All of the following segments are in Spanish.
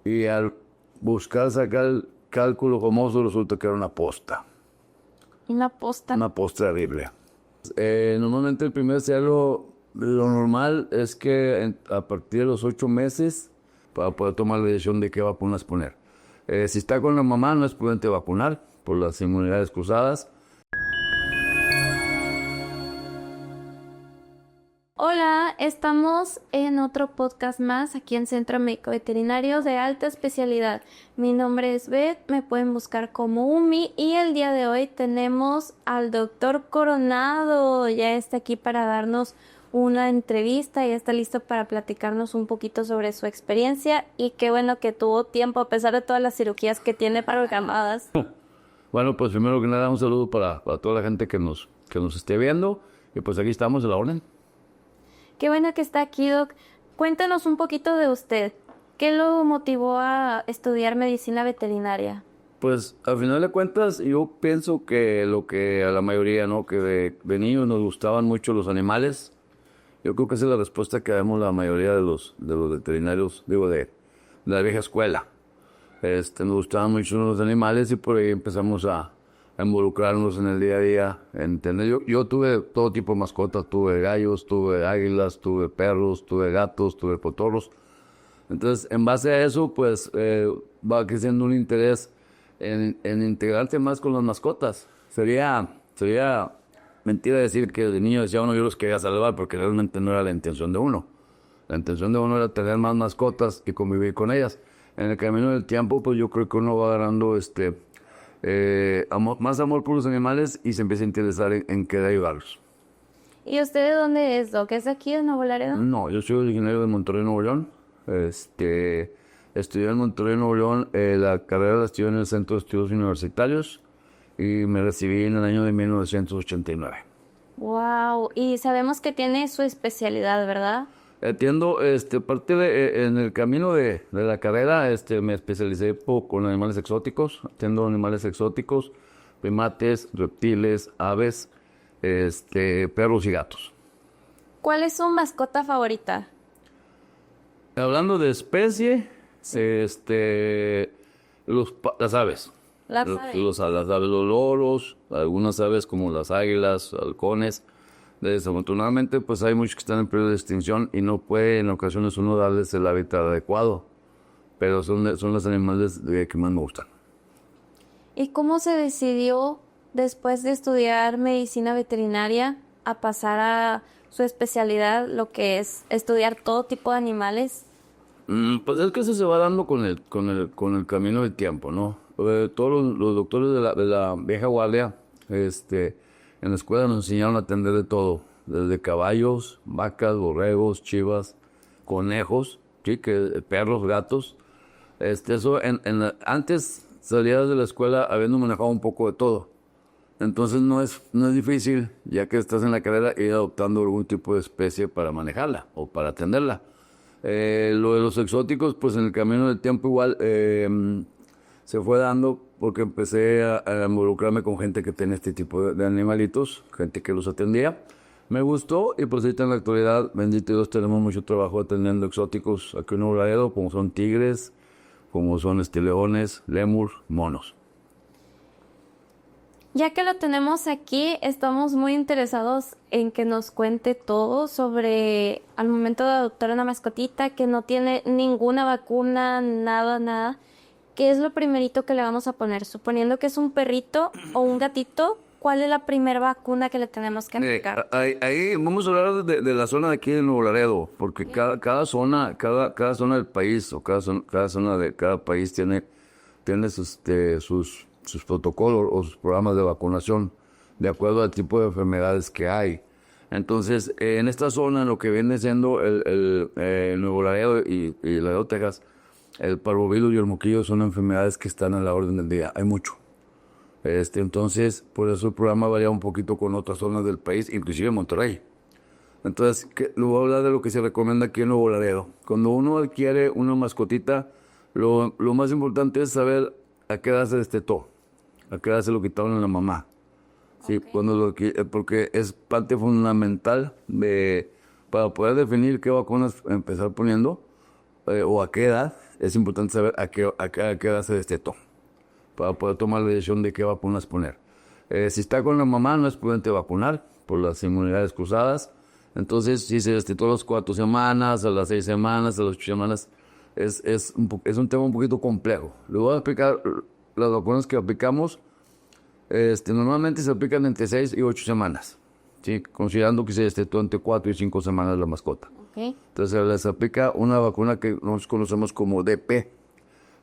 Y al buscar sacar el cálculo famoso, resulta que era una posta. Una posta. Una posta horrible. Normalmente el primer celo, lo normal es que a partir de los 8 meses, para poder tomar la decisión de qué vacunas poner. Si está con la mamá, no es prudente vacunar por las inmunidades cruzadas. Hola, estamos en otro podcast más aquí en Centro Médico Veterinario de Alta Especialidad. Mi nombre es Beth, me pueden buscar como Umi y el día de hoy tenemos al doctor Coronado. Ya está aquí para darnos una entrevista y está listo para platicarnos un poquito sobre su experiencia y qué bueno que tuvo tiempo a pesar de todas las cirugías que tiene programadas. Bueno, pues primero que nada un saludo para toda la gente que nos esté viendo y pues aquí estamos a la orden. Qué bueno que está aquí, Doc. Cuéntanos un poquito de usted. ¿Qué lo motivó a estudiar medicina veterinaria? Pues al final de cuentas yo pienso que lo que a la mayoría, ¿no? Que de niños nos gustaban mucho los animales. Yo creo que esa es la respuesta que damos la mayoría de los veterinarios, digo, de la vieja escuela. Nos gustaban mucho los animales y por ahí empezamos a involucrarnos en el día a día. Yo tuve todo tipo de mascotas, tuve gallos, tuve águilas, tuve perros, tuve gatos, tuve cotorros. Entonces, en base a eso, pues va creciendo un interés en integrarse más con las mascotas. Sería mentira decir que de niño decía uno yo los quería salvar porque realmente no era la intención de uno. La intención de uno era tener más mascotas y convivir con ellas. En el camino del tiempo, pues yo creo que uno va agarrando más amor por los animales y se empieza a interesar en querer ayudarlos. ¿Y usted de dónde es, Doc? ¿Es de aquí de Nuevo Laredo? No, yo soy originario de Monterrey, Nuevo León. Estudié en Monterrey, Nuevo León. La carrera la estudié en el Centro de Estudios Universitarios y me recibí en el año de 1989. Wow, y sabemos que tiene su especialidad, ¿verdad? Entiendo, en el camino de la carrera, me especialicé con animales exóticos, atiendo animales exóticos, primates, reptiles, aves, perros y gatos. ¿Cuál es su mascota favorita? Hablando de especie, las aves. Las aves. Las aves, los loros, algunas aves como las águilas, halcones. Desafortunadamente, pues hay muchos que están en periodo de extinción y no puede en ocasiones uno darles el hábitat adecuado. Pero son los animales que más me gustan. ¿Y cómo se decidió, después de estudiar medicina veterinaria, a pasar a su especialidad, lo que es estudiar todo tipo de animales? Pues es que eso se va dando con el camino del tiempo, ¿no? Todos los doctores de la vieja guardia, en la escuela nos enseñaron a atender de todo, desde caballos, vacas, borregos, chivas, conejos, sí, perros, gatos. Antes salías de la escuela habiendo manejado un poco de todo. Entonces no es difícil, ya que estás en la carrera, ir adoptando algún tipo de especie para manejarla o para atenderla. Lo de los exóticos, pues en el camino del tiempo igual se fue dando porque empecé a involucrarme con gente que tenía este tipo de animalitos, gente que los atendía. Me gustó y pues ahorita en la actualidad, bendito Dios, tenemos mucho trabajo atendiendo exóticos aquí en Nuevo Laredo, como son tigres, como son leones, lémur, monos. Ya que lo tenemos aquí, estamos muy interesados en que nos cuente todo sobre al momento de adoptar una mascotita que no tiene ninguna vacuna, nada. ¿Qué es lo primerito que le vamos a poner? Suponiendo que es un perrito o un gatito, ¿cuál es la primera vacuna que le tenemos que aplicar? Ahí vamos a hablar de la zona de aquí de Nuevo Laredo, porque cada zona del país o cada zona de cada país tiene sus protocolos o sus programas de vacunación de acuerdo al tipo de enfermedades que hay. Entonces, en esta zona, lo que viene siendo el Nuevo Laredo y Laredo, Texas, el parvovirus y el moquillo son enfermedades que están a la orden del día. Hay mucho. Entonces, por eso el programa varía un poquito con otras zonas del país, inclusive Monterrey. Entonces, le voy a hablar de lo que se recomienda aquí en Nuevo Laredo. Cuando uno adquiere una mascotita, lo más importante es saber a qué edad se destetó, a qué edad se lo quitaron a la mamá. Sí, Okay. porque es parte fundamental para poder definir qué vacunas empezar poniendo o a qué edad. es importante saber a qué edad se destetó, para poder tomar la decisión de qué vacunas poner. Si está con la mamá, no es prudente vacunar por las inmunidades cruzadas. Entonces, si se destetó a las 4 semanas, a las 6 semanas, a las 8 semanas, es un tema un poquito complejo. Le voy a explicar las vacunas que aplicamos. Normalmente se aplican entre 6 y 8 semanas, ¿sí? Considerando que se destetó entre 4 y 5 semanas la mascota. Okay. Entonces, se les aplica una vacuna que nosotros conocemos como DP.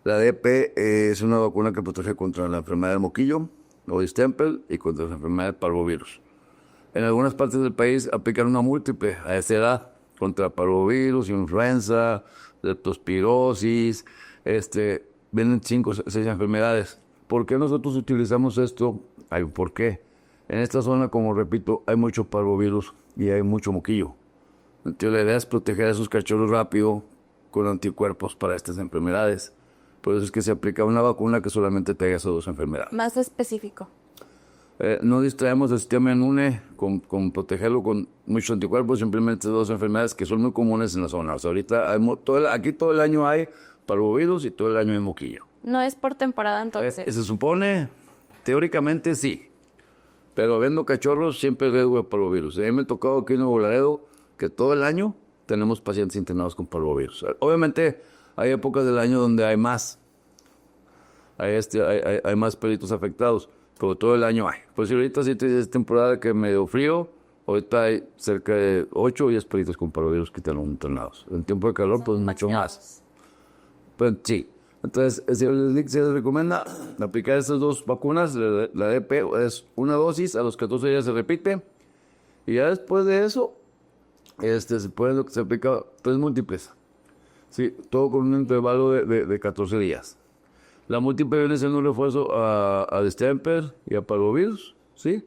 La DP es una vacuna que protege contra la enfermedad del moquillo o distemper y contra la enfermedad del parvovirus. En algunas partes del país aplican una múltiple a esa edad contra parvovirus, influenza, leptospirosis, vienen 5 o 6 enfermedades. ¿Por qué nosotros utilizamos esto? Hay un porqué. En esta zona, como repito, hay mucho parvovirus y hay mucho moquillo. Entonces, la idea es proteger a esos cachorros rápido con anticuerpos para estas enfermedades. Por eso es que se aplica una vacuna que solamente tenga esas 2 enfermedades. Más específico. No distraemos el sistema inmune con protegerlo con muchos anticuerpos, simplemente 2 enfermedades que son muy comunes en la zona. O sea, ahorita aquí todo el año hay parvovirus y todo el año hay moquillo. No es por temporada entonces. Se supone, teóricamente sí, pero viendo cachorros siempre hay riesgo de parvovirus. A mí me ha tocado aquí en Nuevo Laredo que todo el año tenemos pacientes internados con parvovirus. Obviamente hay épocas del año donde hay más, hay más perritos afectados, pero todo el año hay. Pues si ahorita sí es temporada que medio frío, ahorita hay cerca de 8 o 10 perritos con parvovirus que tenemos internados. En tiempo de calor, pues mucho más. Pues sí. Entonces, se les recomienda aplicar estas 2 vacunas. La DP es una dosis, a los 14 días se repite. Y ya después de eso, se aplica 3 múltiples. Sí, todo con un intervalo de 14 días. La múltiple viene siendo un refuerzo a distemper y a parvovirus, ¿sí?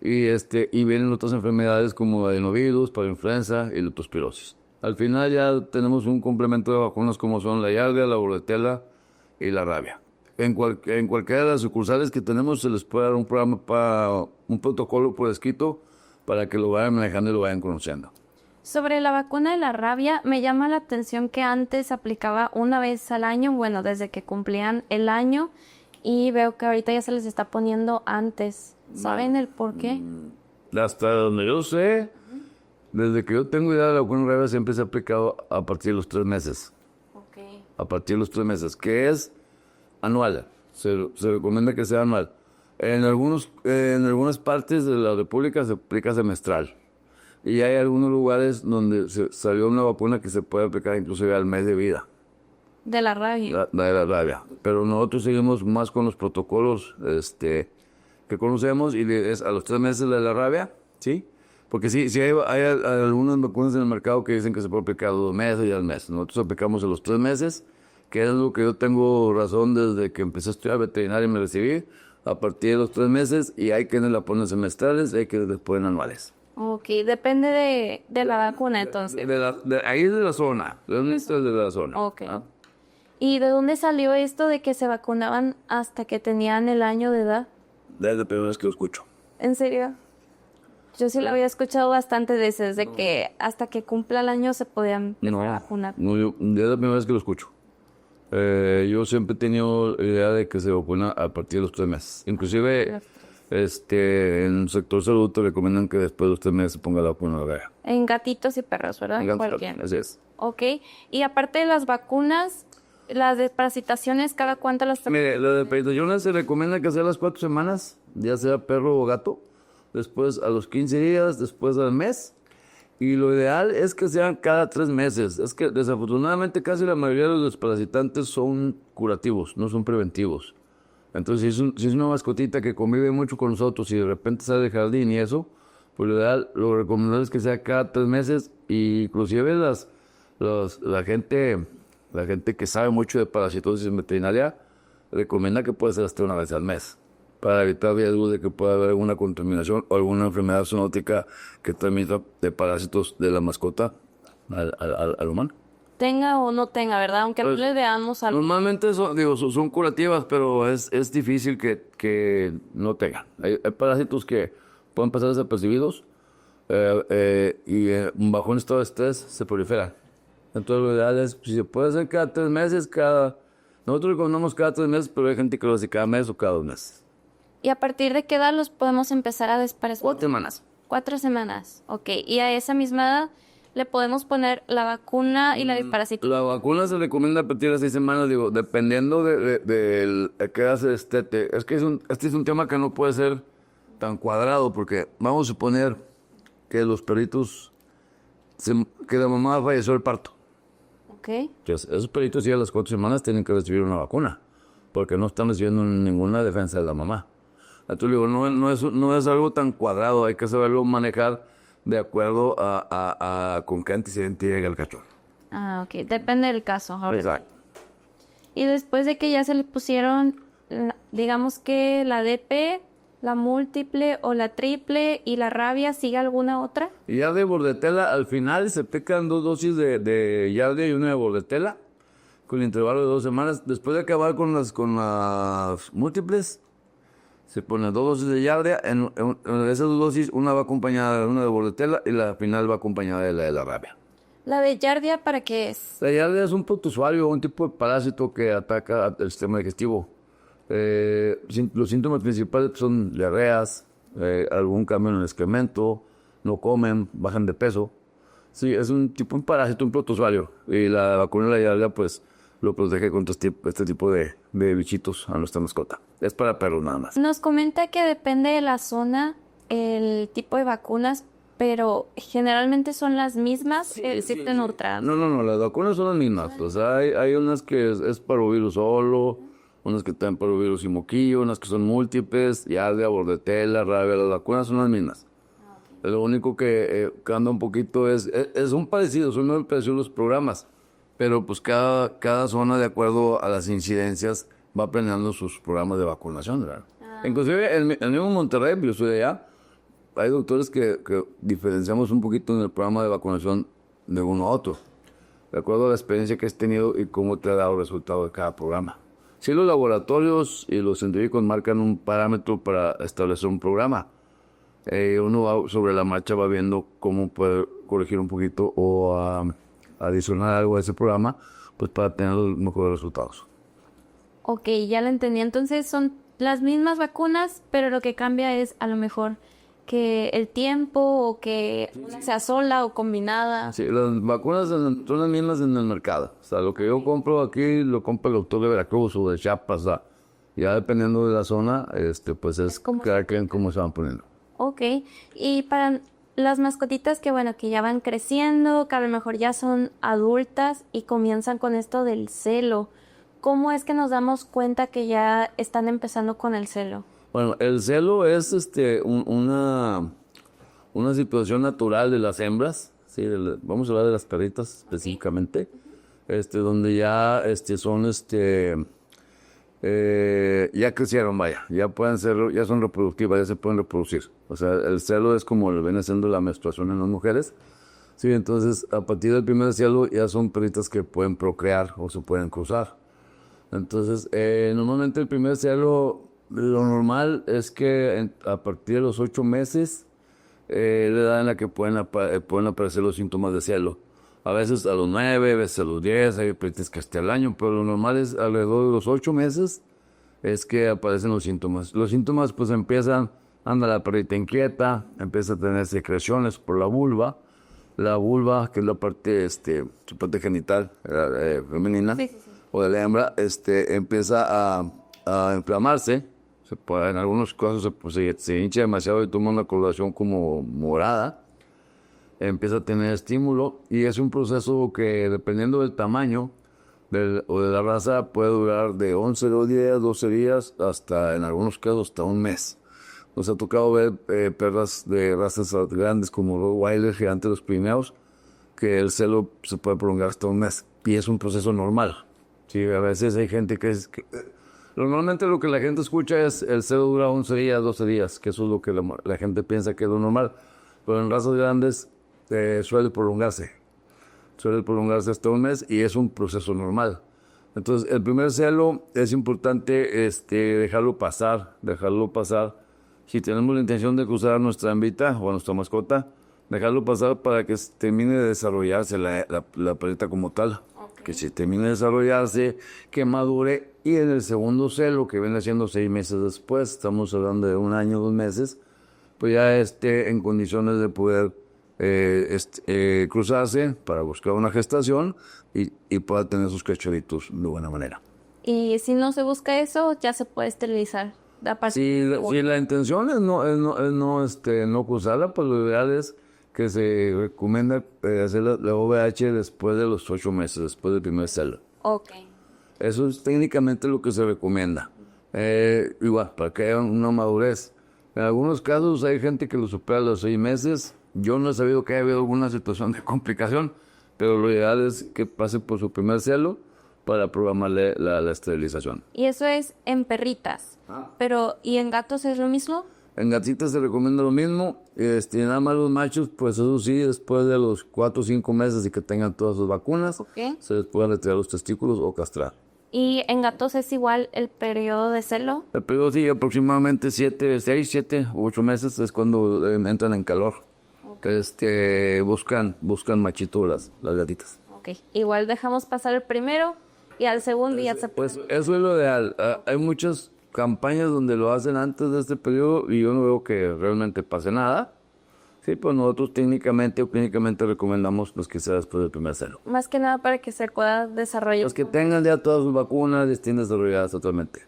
Y vienen otras enfermedades como adenovirus, parainfluenza y leptospirosis. Al final ya tenemos un complemento de vacunas como son la yardia, la borretela y la rabia. En cualquiera de las sucursales que tenemos se les puede dar un protocolo por escrito para que lo vayan manejando y lo vayan conociendo. Sobre la vacuna de la rabia, me llama la atención que antes se aplicaba una vez al año, bueno, desde que cumplían el año, y veo que ahorita ya se les está poniendo antes. ¿Saben el por qué? Hasta donde yo sé, desde que yo tengo idea de la vacuna de rabia siempre se ha aplicado a partir de los 3 meses. Okay. A partir de los 3 meses, que es anual. Se recomienda que sea anual. En algunas partes de la República se aplica semestral. Y hay algunos lugares donde salió una vacuna que se puede aplicar inclusive al mes de vida. De la rabia. La de la rabia. Pero nosotros seguimos más con los protocolos que conocemos y es a los 3 meses de la rabia, ¿sí? Porque sí hay algunas vacunas en el mercado que dicen que se puede aplicar a 2 meses y al mes. Nosotros aplicamos a los 3 meses, que es lo que yo tengo razón desde que empecé a estudiar veterinaria y me recibí, a partir de los 3 meses, y hay quienes la ponen semestrales y hay quienes la ponen anuales. Ok, depende de la vacuna entonces. Ahí es de la zona, es de la zona. Ok. ¿Y de dónde salió esto de que se vacunaban hasta que tenían el año de edad? Desde la primera vez que lo escucho. ¿En serio? Yo sí lo había escuchado bastante veces, de que hasta que cumpla el año se podían vacunar. No, es la primera vez que lo escucho. Yo siempre he tenido la idea de que se vacuna a partir de los 3 meses. Inclusive, en el sector salud te recomiendan que después de los 3 meses se ponga la vacuna de la rabia. En gatitos y perros, ¿verdad? En Cualquiera. así es. Ok. Y aparte de las vacunas, las desparasitaciones, ¿cada cuánto las tenemos? Mire, la desparasitación se recomienda que sea a las 4 semanas, ya sea perro o gato. Después a los 15 días, después al mes. Y lo ideal es que sean cada 3 meses. Es que desafortunadamente casi la mayoría de los desparasitantes son curativos, no son preventivos. Entonces si es una mascotita que convive mucho con nosotros y de repente sale del jardín y eso, pues lo ideal, lo recomendable es que sea cada 3 meses. Y inclusive la gente que sabe mucho de parasitosis en veterinaria recomienda que puede ser hasta una vez al mes, para evitar riesgos de que pueda haber alguna contaminación o alguna enfermedad zoonótica que transmita de parásitos de la mascota al humano. Tenga o no tenga, ¿verdad? Aunque no le veamos algo. Normalmente son curativas, pero es difícil que no tengan. Hay parásitos que pueden pasar desapercibidos y bajo un estado de estrés se proliferan. Entonces lo ideal es, si se puede hacer cada 3 meses, nosotros recomendamos cada 3 meses, pero hay gente que lo hace cada mes o cada 2 meses. ¿Y a partir de qué edad los podemos empezar a desparasitar? 4 semanas. 4 semanas, ok. Y a esa misma edad le podemos poner la vacuna y la desparasitación. La vacuna se recomienda a partir de 6 semanas, digo, dependiendo de qué hace es que este es un tema que no puede ser tan cuadrado, porque vamos a suponer que los perritos, que la mamá falleció el parto. Ok. Entonces, esos perritos ya a las 4 semanas tienen que recibir una vacuna, porque no están recibiendo ninguna defensa de la mamá. Entonces digo, no es algo tan cuadrado, hay que saberlo manejar de acuerdo a con qué antecedente llega el cachorro. Ah, ok. Depende del caso. Ahora. Exacto. Y después de que ya se le pusieron, digamos que la DP, la múltiple o la triple y la rabia, ¿sigue alguna otra? Y ya de bordetela, al final se aplican 2 dosis de Yardia y una de bordetela, con intervalo de 2 semanas. Después de acabar con las múltiples, se ponen 2 dosis de Yardia. En esas 2 dosis, una va acompañada de una de bordetela y la final va acompañada de la rabia. ¿La de Yardia para qué es? La Yardia es un protozoario, un tipo de parásito que ataca el sistema digestivo. Los síntomas principales son diarreas, algún cambio en el excremento, no comen, bajan de peso. Sí, es un parásito, un protozoario. Y la vacuna de la Yardia, pues, lo protege contra este tipo de bichitos a nuestra mascota. Es para perros nada más. Nos comenta que depende de la zona el tipo de vacunas, pero generalmente son las mismas. ¿Existen otras? No, las vacunas son las mismas. O sea, hay unas que es parvovirus solo, unas que traen parvovirus y moquillo, unas que son múltiples, Yardia, bordetela, rabia. Las vacunas son las mismas. Lo único que cambia un poquito son parecidos, son muy parecidos los programas, pero pues cada zona, de acuerdo a las incidencias, va planeando sus programas de vacunación, ¿verdad? Inclusive en el mismo Monterrey, yo soy de allá, hay doctores que diferenciamos un poquito en el programa de vacunación de uno a otro, de acuerdo a la experiencia que has tenido y cómo te ha dado el resultado de cada programa. Sí, los laboratorios y los científicos marcan un parámetro para establecer un programa. Uno va sobre la marcha, va viendo cómo puede corregir un poquito o adicionar algo a ese programa, pues para tener los mejores resultados. Ok, ya lo entendí. Entonces son las mismas vacunas, pero lo que cambia es a lo mejor que el tiempo o que una sea sola o combinada. Sí, las vacunas son las mismas en el mercado. O sea, lo que yo compro aquí lo compra el doctor de Veracruz o de Chiapas. O sea, ya dependiendo de la zona, pues es cada quien cómo se van poniendo. Ok, y para las mascotitas que ya van creciendo, que a lo mejor ya son adultas y comienzan con esto del celo, ¿cómo es que nos damos cuenta que ya están empezando con el celo? Bueno, el celo es una situación natural de las hembras, ¿sí? Vamos a hablar de las perritas específicamente, donde ya son ya crecieron, ya son reproductivas, ya se pueden reproducir. O sea, el celo es como lo viene siendo la menstruación en las mujeres. Sí, entonces a partir del primer celo ya son perritas que pueden procrear o se pueden cruzar. Entonces, normalmente el primer celo, lo normal es que a partir de los 8 meses, la edad en la que pueden aparecer los síntomas de celo. A veces a los 9, a veces a los 10, hay perritas que hasta el año, pero lo normal es alrededor de los 8 meses es que aparecen los síntomas. Los síntomas pues empiezan, anda la perrita inquieta, empieza a tener secreciones por la vulva, que es la parte, su parte genital femenina, sí. O de la hembra, empieza a inflamarse, en algunos casos se hincha demasiado y toma una coloración como morada, empieza a tener estímulo y es un proceso que dependiendo del tamaño o de la raza puede durar de 11 días, 12 días, hasta en algunos casos hasta un mes. Nos ha tocado ver perras de razas grandes como Rottweiler, gigantes de los Pirineos, que el celo se puede prolongar hasta un mes y es un proceso normal. Sí, a veces hay gente normalmente lo que la gente escucha es el celo dura 11 días, 12 días, que eso es lo que la gente piensa que es lo normal, pero en razas grandes suele prolongarse hasta un mes y es un proceso normal. Entonces, el primer celo es importante dejarlo pasar. Si tenemos la intención de cruzar a nuestra hembita o a nuestra mascota, dejarlo pasar para que termine de desarrollarse la perrita como tal. Que se termine de desarrollarse, que madure, y en el segundo celo, que viene siendo 6 meses después, estamos hablando de 1 año, 2 meses, pues ya esté en condiciones de poder cruzarse para buscar una gestación y pueda tener sus cachorritos de buena manera. Y si no se busca eso, ya se puede esterilizar. Si la intención es no cruzarla, pues lo ideal es que se recomienda hacer la OVH después de los 8 meses, después del primer celo. Ok. Eso es técnicamente lo que se recomienda. Igual, para que haya una madurez. En algunos casos hay gente que lo supera a los 6 meses. Yo no he sabido que haya habido alguna situación de complicación, pero lo ideal es que pase por su primer celo para programarle la esterilización. Y eso es en perritas. Pero, ¿y en gatos es lo mismo? En gatitas se recomienda lo mismo. Nada más los machos, pues eso sí, después de los 4 o 5 meses y que tengan todas sus vacunas, se les pueden retirar los testículos o castrar. ¿Y en gatos es igual el periodo de celo? El periodo sí, aproximadamente 6, 7 u 8 meses es cuando entran en calor. Buscan machitos las gatitas. Ok, igual dejamos pasar el primero y al segundo ya se puede. Pues eso es lo ideal. Hay muchas campañas donde lo hacen antes de este periodo y yo no veo que realmente pase nada. Sí, pues nosotros técnicamente o clínicamente recomendamos los que sea después del primer celo. Más que nada para que se pueda desarrollar. Los que tengan ya todas sus vacunas estén desarrolladas totalmente.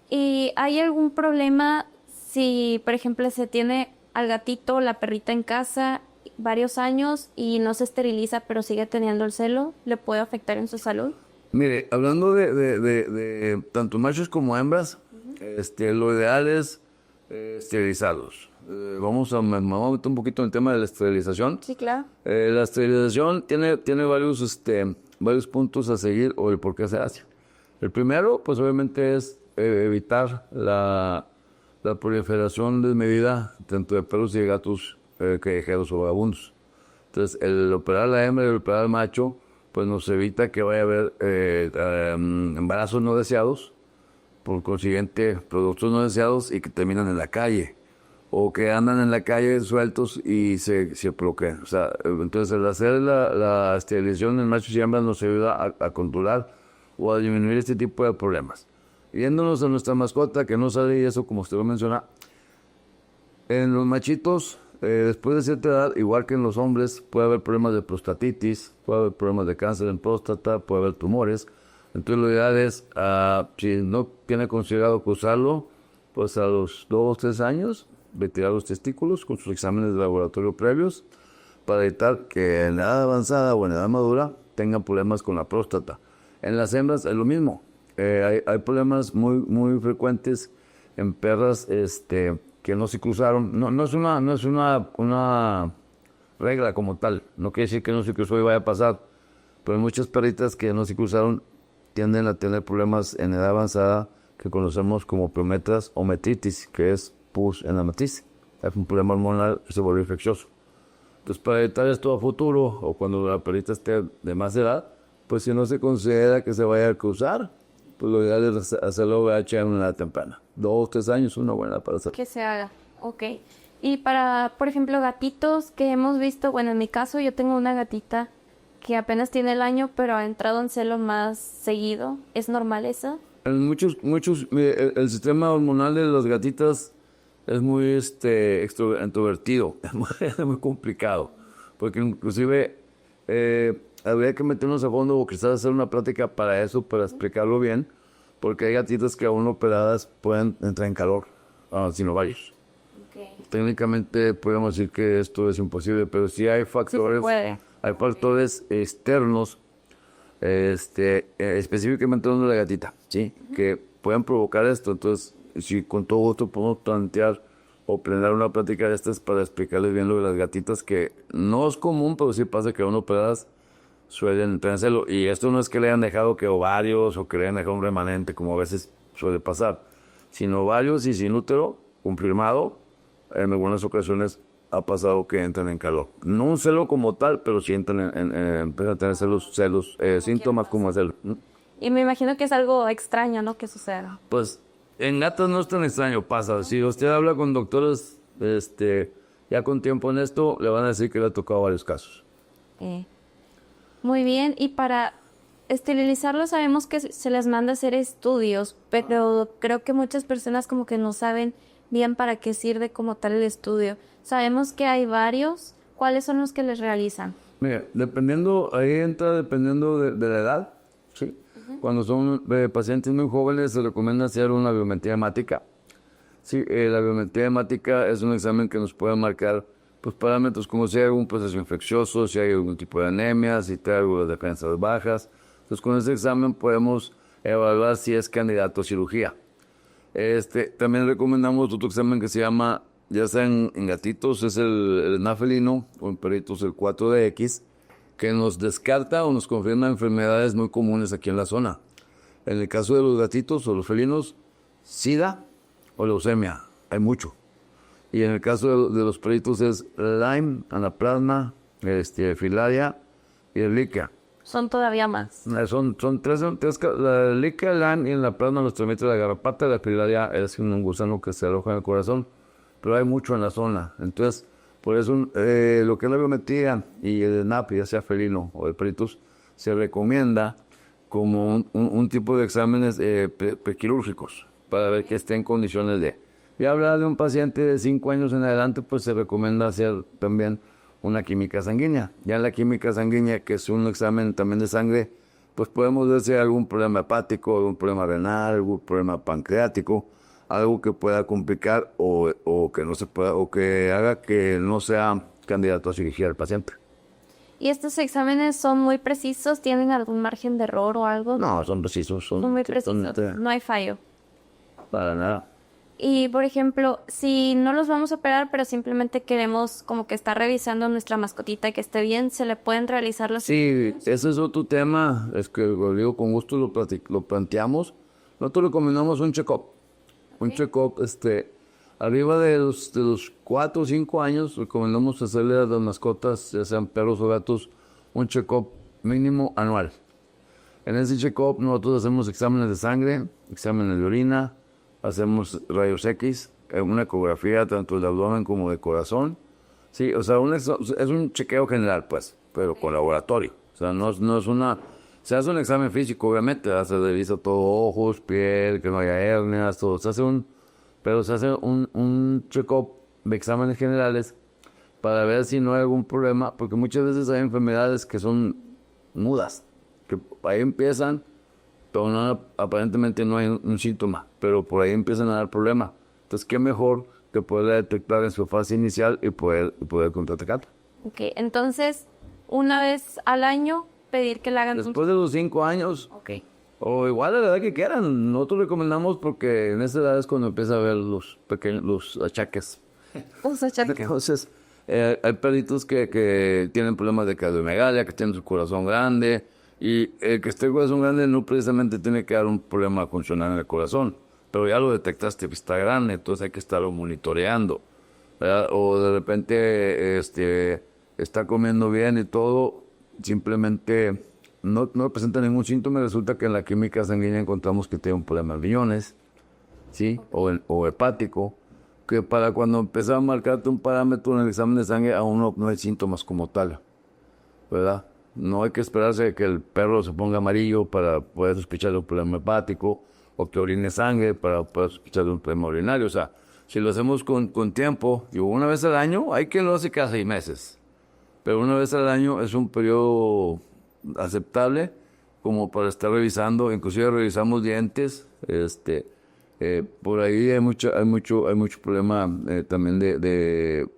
¿Y hay algún problema si, por ejemplo, se tiene al gatito o la perrita en casa varios años y no se esteriliza pero sigue teniendo el celo? ¿Le puede afectar en su salud? Mire, hablando de tanto machos como hembras, lo ideal es esterilizarlos. Vamos a meter un poquito en el tema de la esterilización. Sí, claro. La esterilización tiene varios puntos a seguir o el por qué se hace. El primero, pues obviamente es evitar la proliferación desmedida tanto de perros y de gatos callejeros o vagabundos. Entonces, el operar a la hembra y el operar al macho, pues nos evita que vaya a haber embarazos no deseados, por consiguiente, productos no deseados y que terminan en la calle, o que andan en la calle sueltos y se bloquean. O sea, entonces, el hacer la esterilización en machos y hembras nos ayuda a controlar o a disminuir este tipo de problemas. Yéndonos a nuestra mascota, que no sale y eso, como usted lo menciona, en los machitos, después de cierta edad, igual que en los hombres, puede haber problemas de prostatitis, puede haber problemas de cáncer en próstata, puede haber tumores. Entonces, lo ideal es, si no tiene considerado cruzarlo, pues a los 2 o 3 años, retirar los testículos con sus exámenes de laboratorio previos para evitar que en edad avanzada o en edad madura tengan problemas con la próstata. En las hembras es lo mismo. Hay problemas muy frecuentes en perras que no se cruzaron. No es una regla como tal. No quiere decir que no se cruzó y vaya a pasar. Pero muchas perritas que no se cruzaron tienden a tener problemas en edad avanzada que conocemos como piometras o metritis, que es pus en la matriz. Es un problema hormonal que se vuelve infeccioso. Entonces, para evitar esto a futuro o cuando la perrita esté de más edad, pues si no se considera que se vaya a cruzar, pues lo ideal es hacerlo VH en una edad temprana. 2 o 3 años es una buena edad para hacerlo. Que se haga, ok. Y para, por ejemplo, gatitos que hemos visto, bueno, en mi caso yo tengo una gatita que apenas tiene el año, pero ha entrado en celo más seguido. ¿Es normal eso? En muchos, el sistema hormonal de las gatitas es muy introvertido, es muy complicado, porque inclusive habría que meternos a fondo o quizás hacer una plática para eso, para explicarlo bien, porque hay gatitas que aún operadas pueden entrar en calor sin ovarios. Okay. Técnicamente podemos decir que esto es imposible, pero sí hay factores, hay factores externos, específicamente de la gatita, ¿sí? Que pueden provocar esto. Entonces, si con todo gusto podemos plantear o planear una plática de estas para explicarles bien lo de las gatitas, que no es común, pero sí pasa que aún operadas suelen entrar en celo. Y esto no es que le hayan dejado que ovarios o que le hayan dejado un remanente, como a veces suele pasar. Sin ovarios y sin útero confirmado, en algunas ocasiones ha pasado que entran en calor. No un celo como tal, pero sí entran empiezan a tener celos, síntomas como celo. Y me imagino que es algo extraño, ¿no? Que suceda. Pues en gatos no es tan extraño, pasa. Si usted habla con doctores Ya con tiempo en esto, le van a decir que le ha tocado varios casos. Muy bien, y para esterilizarlo sabemos que se les manda a hacer estudios, pero creo que muchas personas como que no saben bien para qué sirve como tal el estudio. Sabemos que hay varios. ¿Cuáles son los que les realizan? Mira, ahí entra dependiendo de la edad, ¿sí? Cuando son pacientes muy jóvenes se recomienda hacer una biometría hemática. Sí, la biometría hemática es un examen que nos puede marcar pues, parámetros como si hay algún proceso infeccioso, si hay algún tipo de anemia, si trae algo de defensas bajas. Entonces, con ese examen podemos evaluar si es candidato a cirugía. También recomendamos otro examen que se llama, ya sea en gatitos, es el enafelino, o en perritos el 4DX, que nos descarta o nos confirma enfermedades muy comunes aquí en la zona. En el caso de los gatitos o los felinos, SIDA o leucemia, hay mucho. Y en el caso de los perritos es Lyme, anaplasma, filaria y Ehrlichia. Son todavía más. Son tres, la Ehrlichia, Lyme y en la plasma nos transmite la garrapata, la filaria es un gusano que se aloja en el corazón, pero hay mucho en la zona. Entonces, por eso lo que es la biometría y el ENAP, ya sea felino o de peritos, se recomienda como un tipo de exámenes prequirúrgicos para ver que esté en condiciones de... Y hablar de un paciente de 5 años en adelante, pues se recomienda hacer también una química sanguínea. Ya la química sanguínea, que es un examen también de sangre, pues podemos ver si hay algún problema hepático, algún problema renal, algún problema pancreático, algo que pueda complicar o que no se pueda, o que haga que no sea candidato a cirugía el paciente. ¿Y estos exámenes son muy precisos? ¿Tienen algún margen de error o algo? No, son precisos. Son muy precisos, no hay fallo. Para nada. Y, por ejemplo, si no los vamos a operar, pero simplemente queremos como que estar revisando nuestra mascotita y que esté bien, ¿se le pueden realizar los... Sí, ese es otro tema, es que lo digo con gusto, lo planteamos. Nosotros recomendamos un check-up. Un check-up, arriba de los 4 o 5 años, recomendamos hacerle a las mascotas, ya sean perros o gatos, un check-up mínimo anual. En ese check-up nosotros hacemos exámenes de sangre, exámenes de orina, hacemos rayos X, una ecografía tanto del abdomen como de corazón. Sí, o sea, es un chequeo general, pues, pero con laboratorio. O sea, no es una... Se hace un examen físico, obviamente, se revisa todo, ojos, piel, que no haya hernias, todo. Se hace un check-up de exámenes generales para ver si no hay algún problema, porque muchas veces hay enfermedades que son mudas, que ahí empiezan, pero aparentemente no hay un síntoma, pero por ahí empiezan a dar problemas. Entonces, ¿qué mejor que poder detectar en su fase inicial y poder contraatacar? Ok, entonces, una vez al año, pedir que le hagan... Después de los 5 años, okay. O igual a la edad que quieran. Nosotros recomendamos porque en esa edad es cuando empieza a ver los achaques. Los achaques. Entonces, hay perritos que tienen problemas de cardiomegalia, que tienen su corazón grande, y el que esté el corazón grande no precisamente tiene que dar un problema funcional en el corazón, pero ya lo detectaste que está grande, entonces hay que estarlo monitoreando, ¿verdad? O de repente está comiendo bien y todo, simplemente no presenta ningún síntoma, resulta que en la química sanguínea encontramos que tiene un problema en riñones, ¿sí? O hepático, que para cuando empezaba a marcarte un parámetro en el examen de sangre aún no hay síntomas como tal, ¿verdad? No hay que esperarse que el perro se ponga amarillo para poder sospechar de un problema hepático o que orine sangre para poder sospechar de un problema urinario. O sea, si lo hacemos con tiempo, y una vez al año, hay quien lo hace cada 6 meses, pero una vez al año es un periodo aceptable como para estar revisando, inclusive revisamos dientes, por ahí hay mucho problema también de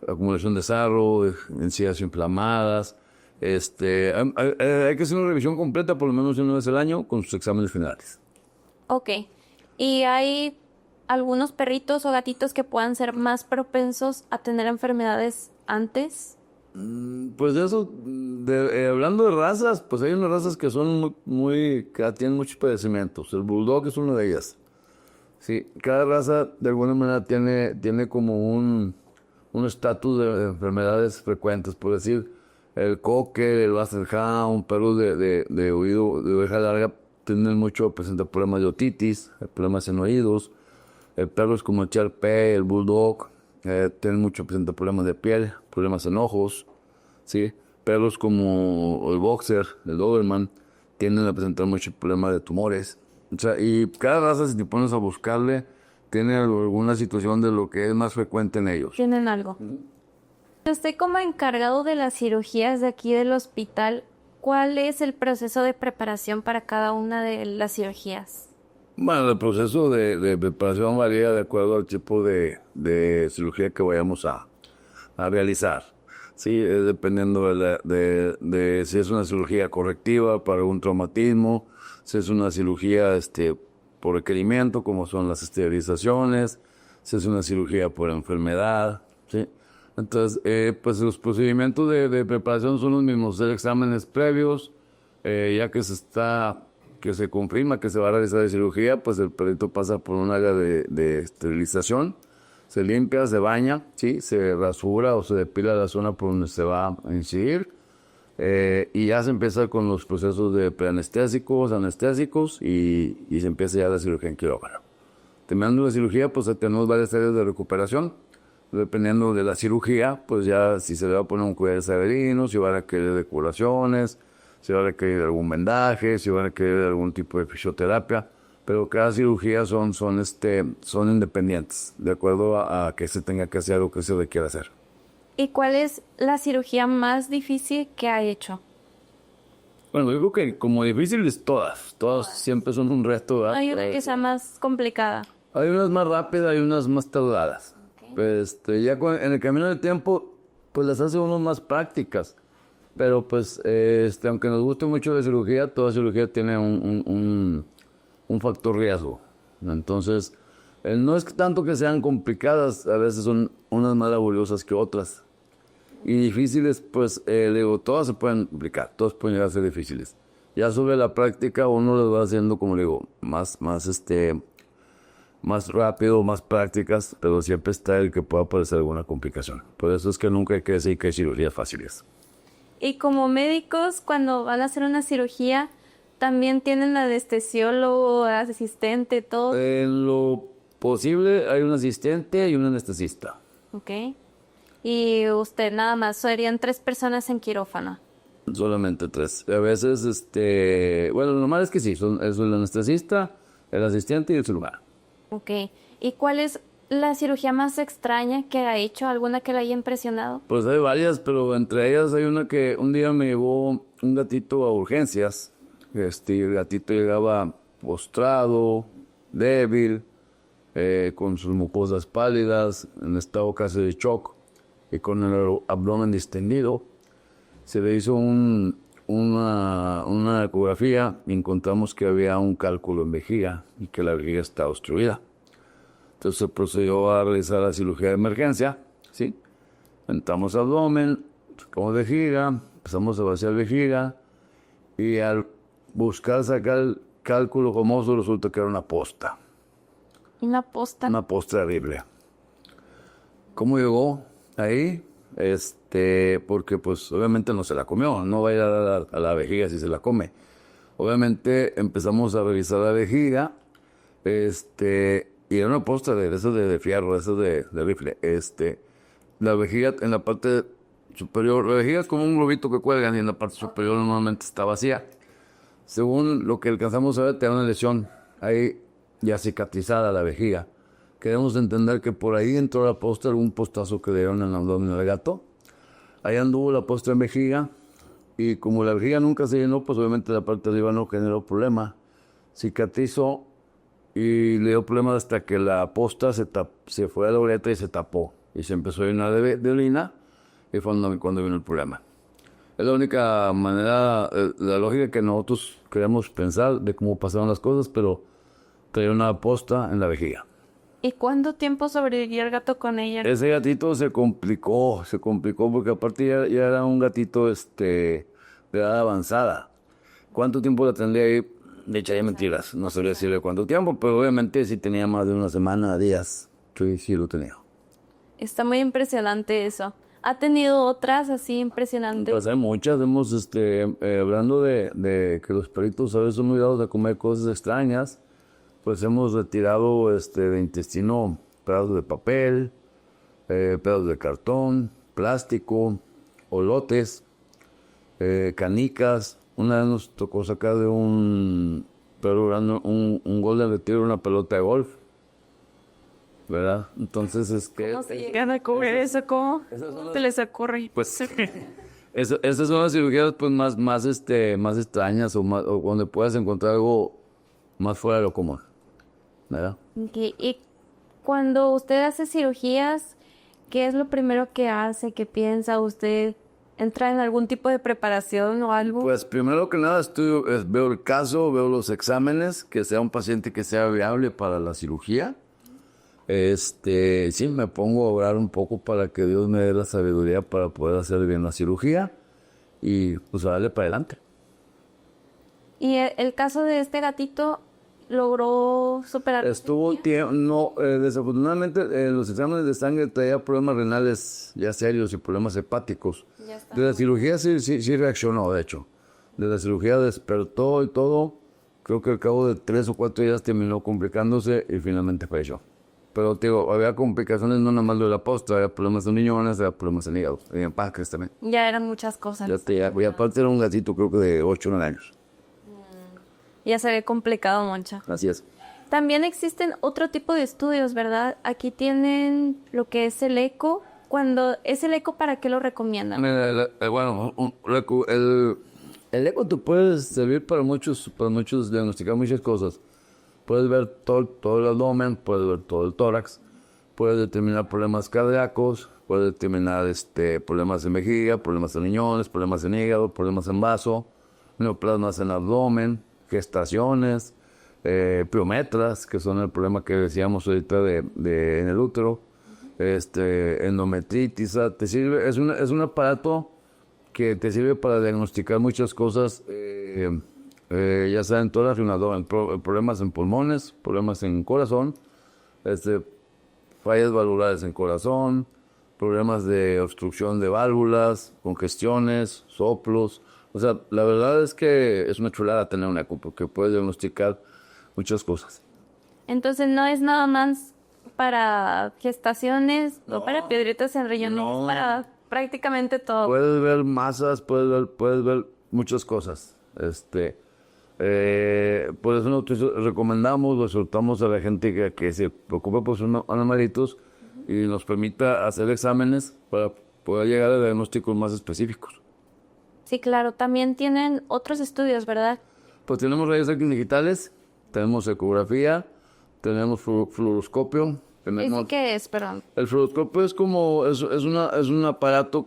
acumulación de sarro, encías inflamadas. Hay que hacer una revisión completa por lo menos una vez al año con sus exámenes finales. Ok. ¿Y hay algunos perritos o gatitos que puedan ser más propensos a tener enfermedades antes? Pues eso, hablando de razas, pues hay unas razas que son que tienen muchos padecimientos. El Bulldog es una de ellas. Sí, cada raza de alguna manera tiene como un estatus de enfermedades frecuentes. Por decir, el Cocker, el Basset Hound, perros de oído, de oreja larga, presentan problemas de otitis, problemas en oídos. Perros como el Shar Pei, el Bulldog, tienen mucho, presentan problemas de piel, problemas en ojos, ¿sí? Perros como el Boxer, el Doberman, tienden a presentar mucho problema de tumores. O sea, y cada raza, si te pones a buscarle, tiene alguna situación de lo que es más frecuente en ellos. ¿Tienen algo? Estoy como encargado de las cirugías de aquí del hospital. ¿Cuál es el proceso de preparación para cada una de las cirugías? Bueno, el proceso de preparación varía de acuerdo al tipo de cirugía que vayamos a realizar. Sí, dependiendo de si es una cirugía correctiva para un traumatismo, si es una cirugía por requerimiento, como son las esterilizaciones, si es una cirugía por enfermedad, ¿sí? Entonces, pues los procedimientos de preparación son los mismos, hacer exámenes previos, ya que se confirma que se va a realizar la cirugía, pues el perrito pasa por un área de esterilización, se limpia, se baña, ¿sí? Se rasura o se depila la zona por donde se va a incidir, y ya se empieza con los procesos de preanestésicos, anestésicos, y se empieza ya la cirugía en quirófano. Terminando la cirugía, pues tenemos varias áreas de recuperación. Dependiendo de la cirugía, pues ya si se le va a poner un cuello saberino, si va a requerir de curaciones, si va a requerir algún vendaje, si va a requerir algún tipo de fisioterapia, pero cada cirugía son independientes, de acuerdo a que se tenga que hacer o que se requiera hacer. ¿Y cuál es la cirugía más difícil que ha hecho? Bueno, yo creo que como difíciles todas siempre son un reto, ¿verdad? Hay una que sea más complicada. Hay unas más rápidas, hay unas más tardadas. Pues ya en el camino del tiempo, pues las hace uno más prácticas. Pero pues, aunque nos guste mucho la cirugía, toda cirugía tiene un factor riesgo. Entonces, no es tanto que sean complicadas, a veces son unas más laboriosas que otras. Y difíciles, pues, digo, todas se pueden complicar, todas pueden llegar a ser difíciles. Ya sobre la práctica uno las va haciendo, como digo, más rápido, más prácticas, pero siempre está el que pueda aparecer alguna complicación. Por eso es que nunca hay que decir que hay cirugías fáciles. Y como médicos, cuando van a hacer una cirugía, también tienen anestesiólogo, asistente, todo. En lo posible hay un asistente y un anestesista. Ok. Y usted nada más, serían 3 personas en quirófano. Solamente 3. A veces, bueno, lo normal es que sí, es el anestesista, el asistente y el cirujano. Ok. ¿Y cuál es la cirugía más extraña que ha hecho? ¿Alguna que le haya impresionado? Pues hay varias, pero entre ellas hay una que un día me llevó un gatito a urgencias. El gatito llegaba postrado, débil, con sus mucosas pálidas, en estado casi de shock y con el abdomen distendido. Se le hizo una ecografía y encontramos que había un cálculo en vejiga y que la vejiga está obstruida. Entonces se procedió a realizar la cirugía de emergencia, ¿sí? Entramos abdomen, sacamos vejiga, empezamos a vaciar vejiga y al buscar sacar el cálculo famoso resulta que era una posta. ¿Una posta? Una posta horrible. ¿Cómo llegó ahí? Porque pues obviamente no se la comió, no va a ir a la vejiga si se la come. Obviamente empezamos a revisar la vejiga, y era una posta de esos de fierro, de esos de rifle. La vejiga en la parte superior, la vejiga es como un globito que cuelgan y en la parte superior normalmente está vacía. Según lo que alcanzamos a ver, tenía una lesión ahí ya cicatrizada la vejiga. Queremos entender que por ahí entró la posta, algún postazo que le dieron en el abdomen del gato. Ahí anduvo la posta en vejiga y como la vejiga nunca se llenó, pues obviamente la parte de arriba no generó problema. Cicatrizó y le dio problema hasta que la posta se fue a la uretra y se tapó. Y se empezó a llenar de orina y fue cuando vino el problema. Es la única manera, la lógica que nosotros queremos pensar de cómo pasaron las cosas, pero traía una posta en la vejiga. ¿Y cuánto tiempo sobrevivió el gato con ella? Ese gatito se complicó porque aparte ya era un gatito de edad avanzada. ¿Cuánto tiempo la tendría ahí? Le echaría mentiras, no sabría decirle cuánto tiempo, pero obviamente sí tenía más de una semana, días, sí lo tenía. Está muy impresionante eso. ¿Ha tenido otras así impresionantes? Pues hay muchas, hablando de que los perritos a veces son muy dados a comer cosas extrañas, pues hemos retirado de intestino pedazos de papel, pedazos de cartón, plástico, olotes, canicas. Una vez nos tocó sacar de un perro grande un golden retriever, una pelota de golf, ¿verdad? Entonces es que... ¿Cómo se llegan a comer eso? ¿Cómo se les ocurre? Pues esas son las cirugías pues más extrañas o donde puedas encontrar algo más fuera de lo común, ¿verdad? Okay. Y cuando usted hace cirugías, ¿qué es lo primero que hace? ¿Qué piensa? ¿Usted entra en algún tipo de preparación o algo? Pues primero que nada veo el caso, veo los exámenes, que sea un paciente que sea viable para la cirugía. Sí, me pongo a orar un poco para que Dios me dé la sabiduría para poder hacer bien la cirugía y pues a darle para adelante. ¿Y el caso de este gatito logró superar? Desafortunadamente los exámenes de sangre traía problemas renales ya serios y problemas hepáticos. De la cirugía sí reaccionó, de hecho. De la cirugía despertó y todo. Creo que al cabo de 3 o 4 días terminó complicándose y finalmente falleció. Pero, digo, había complicaciones no nada más de la postra, había problemas en riñones, había problemas en hígado, en páncreas también. Ya eran muchas cosas. Y aparte era un gatito, creo que de 8 o 9 años. Ya se ve complicado, Moncha. Así es. También existen otro tipo de estudios, ¿verdad? Aquí tienen lo que es el eco. Cuando es el eco, ¿para qué lo recomiendan? Bueno, el eco te puede servir para muchos diagnosticar muchas cosas. Puedes ver todo el abdomen, puedes ver todo el tórax, puedes determinar problemas cardíacos, puedes determinar problemas en vejiga, problemas en riñones, problemas en hígado, problemas en vaso, neoplasmas en abdomen, gestaciones, piometras, que son el problema que decíamos ahorita en el útero, endometritis. Te sirve, es un aparato que te sirve para diagnosticar muchas cosas, ya sea en tórax y en abdomen, problemas en pulmones, problemas en corazón, fallas valvulares en corazón, problemas de obstrucción de válvulas, congestiones, soplos. O sea, la verdad es que es una chulada tener una eco porque puede diagnosticar muchas cosas. Entonces no es nada más para gestaciones o para piedritas en riñones, para prácticamente todo. Puedes ver masas, puedes ver muchas cosas. Por eso nosotros recomendamos, lo soltamos a la gente que se preocupe por sus animalitos y nos permita hacer exámenes para poder llegar a diagnósticos más específicos. Sí, claro. También tienen otros estudios, ¿verdad? Pues tenemos rayos X digitales, tenemos ecografía, tenemos fluoroscopio. ¿Eso qué es, perdón? El fluoroscopio es un aparato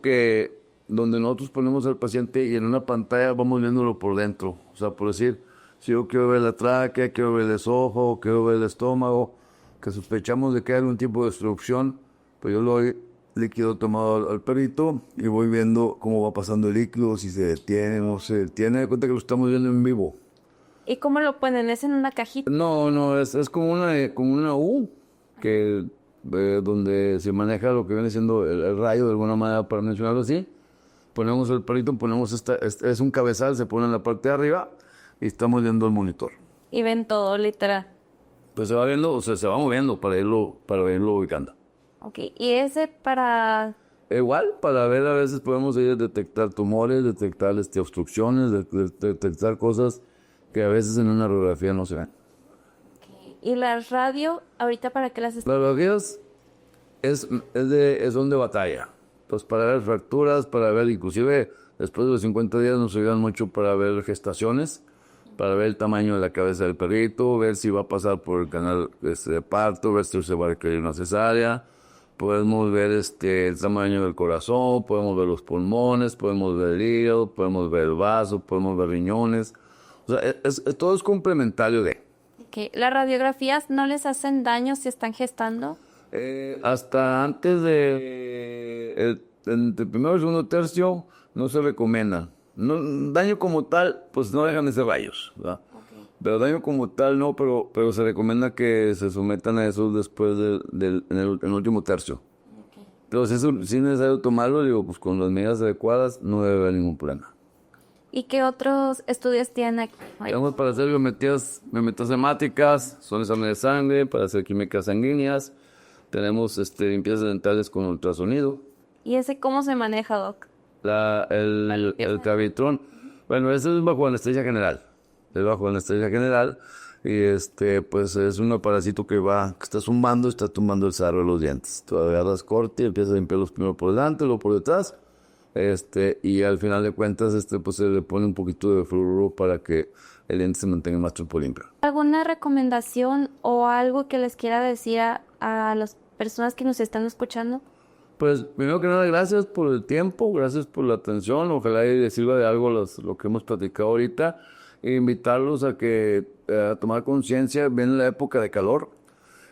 donde nosotros ponemos al paciente y en una pantalla vamos viéndolo por dentro. O sea, por decir, si yo quiero ver la tráquea, quiero ver el esófago, quiero ver el estómago, que sospechamos de que hay algún tipo de obstrucción, pues yo le doy líquido tomado al perrito y voy viendo cómo va pasando el líquido, si se detiene o no se detiene. De cuenta que lo estamos viendo en vivo. ¿Y cómo lo ponen? ¿Es en una cajita? No, es como una U, que donde se maneja lo que viene siendo el rayo de alguna manera, para mencionarlo así. Ponemos el perrito, es un cabezal, se pone en la parte de arriba y estamos viendo el monitor. Y ven todo, literal. Pues se va viendo, o sea, se va moviendo para irlo ubicando. Ok, ¿y ese para...? Igual, para ver, a veces podemos ir a detectar tumores, detectar obstrucciones, detectar cosas que a veces en una radiografía no se ven. Okay. ¿Y la radio, ahorita para qué las están? Las radiografías son de batalla. Pues para ver fracturas, para ver, inclusive después de los 50 días nos ayudan mucho para ver gestaciones, para ver el tamaño de la cabeza del perrito, ver si va a pasar por el canal de parto, ver si se va a requerir una cesárea. Podemos ver el tamaño del corazón, podemos ver los pulmones, podemos ver el hígado, podemos ver el vaso, podemos ver riñones. O sea, todo es complementario de. Okay. ¿Las radiografías no les hacen daño si están gestando? Hasta antes entre el primero y el segundo tercio no se recomienda. Daño como tal, pues no dejan de ser rayos, ¿verdad? Okay. Pero daño como tal no, pero se recomienda que se sometan a eso después en el último tercio. Okay. Pero si es necesario tomarlo, digo, pues con las medidas adecuadas no debe haber ningún problema. ¿Y qué otros estudios tienen aquí? Digamos, para hacer biometrías hemáticas, son exámenes de sangre, para hacer químicas sanguíneas, Tenemos limpiezas dentales con ultrasonido. ¿Y ese cómo se maneja, Doc? El Cavitrón, bueno, ese es bajo anestesia general. Es bajo anestesia general y pues es un aparatito que está zumbando, está tumbando el sarro de los dientes. Tú agarras corte y empiezas a limpiarlos primero por delante, luego por detrás. Y al final de cuentas, pues se le pone un poquito de fluoruro para que el diente se mantenga más tiempo limpio. ¿Alguna recomendación o algo que les quiera decir a las personas que nos están escuchando? Pues, primero que nada, gracias por el tiempo, gracias por la atención. Ojalá y les sirva de algo lo que hemos platicado ahorita. E invitarlos a tomar conciencia. Viene la época de calor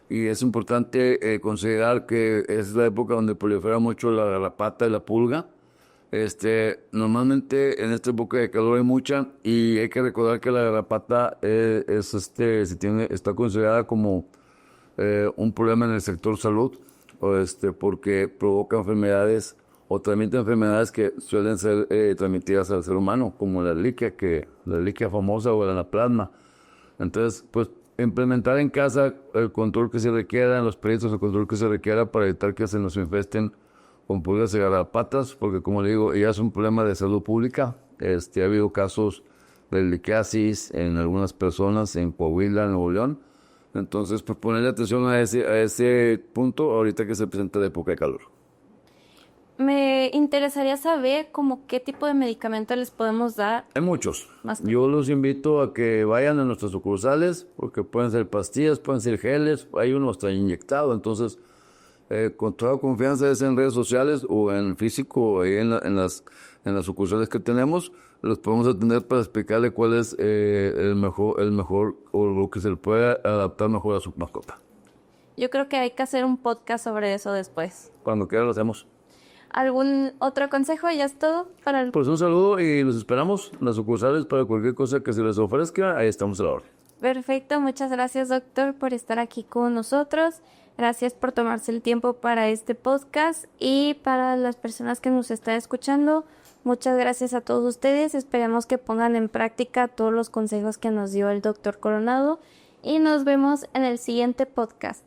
y es importante considerar que es la época donde prolifera mucho la garrapata y la pulga. Normalmente en esta época de calor hay mucha y hay que recordar que la garrapata está considerada como un problema en el sector salud, porque provoca enfermedades o transmite enfermedades que suelen ser transmitidas al ser humano, como la liquia famosa o el anaplasma. Entonces, pues implementar en casa el control que se requiera, en los perritos el control que se requiera para evitar que se nos infesten con pulgas y garrapatas, porque como le digo, ya es un problema de salud pública. Ha habido casos de liquiasis en algunas personas en Coahuila, Nuevo León. Entonces, pues ponerle atención a ese punto ahorita que se presenta la época de calor. Me interesaría saber como qué tipo de medicamento les podemos dar. Hay muchos. Yo los invito a que vayan a nuestras sucursales, porque pueden ser pastillas, pueden ser geles, hay uno hasta inyectado. Entonces, con toda confianza, es en redes sociales o en físico, ahí en las sucursales que tenemos, los podemos atender para explicarle cuál es el mejor o lo que se le puede adaptar mejor a su mascota. Yo creo que hay que hacer un podcast sobre eso después. Cuando quiera lo hacemos. ¿Algún otro consejo? ¿Ya es todo? Pues un saludo y los esperamos en las sucursales para cualquier cosa que se les ofrezca. Ahí estamos a la orden. Perfecto, muchas gracias, doctor, por estar aquí con nosotros. Gracias por tomarse el tiempo para este podcast y para las personas que nos están escuchando. Muchas gracias a todos ustedes. Esperemos que pongan en práctica todos los consejos que nos dio el doctor Coronado y nos vemos en el siguiente podcast.